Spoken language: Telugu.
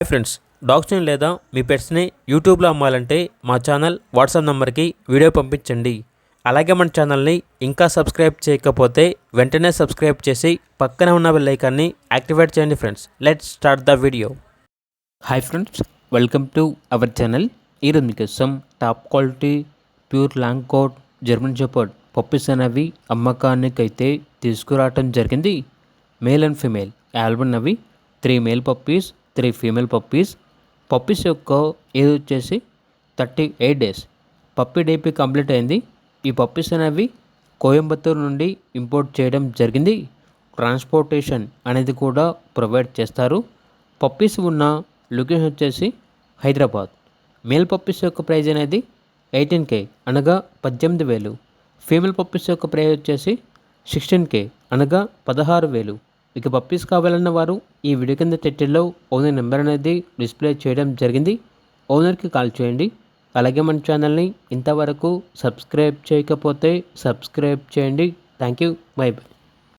హాయ్ ఫ్రెండ్స్, డాగ్స్ని లేదా మీ పెట్స్ని యూట్యూబ్లో అమ్మాలంటే మా ఛానల్ వాట్సాప్ నెంబర్కి వీడియో పంపించండి. అలాగే మన ఛానల్ని ఇంకా సబ్స్క్రైబ్ చేయకపోతే వెంటనే సబ్స్క్రైబ్ చేసి పక్కనే ఉన్న బెల్ ఐకాన్ని యాక్టివేట్ చేయండి. Friends, let's start the video. Hi friends, welcome to our channel. ఈరోజు మీకోసం top quality pure long coat German shepherd puppies అనేవి అమ్మకానికి అయితే తీసుకురావటం జరిగింది. మేల్ అండ్ ఫీమేల్ ఆల్బమ్ అవి 3 male puppies, 3 female puppies. Puppies యొక్క ఏజ్ వచ్చేసి 38 డేస్. పప్పీ డేపీ కంప్లీట్ అయింది. ఈ పప్పీస్ అనేవి కోయంబత్తూరు నుండి ఇంపోర్ట్ చేయడం జరిగింది. ట్రాన్స్పోర్టేషన్ అనేది కూడా ప్రొవైడ్ చేస్తారు. పప్పీస్ ఉన్న లొకేషన్ వచ్చేసి హైదరాబాద్. మేల్ పప్పీస్ యొక్క ప్రైజ్ అనేది 18K అనగా 18,000. ఫీమేల్ పప్పీస్ యొక్క ప్రైజ్ వచ్చేసి 16K అనగా 16,000. ఇక పప్పీస్ కావాలన్న వారు ఈ వీడియో కింద టైటిల్లో ఓనర్ నెంబర్ అనేది డిస్ప్లే చేయడం జరిగింది. ఓనర్కి కాల్ చేయండి. అలాగే మన ఛానల్ని ఇంతవరకు సబ్స్క్రైబ్ చేయకపోతే సబ్స్క్రైబ్ చేయండి. Thank you. By by.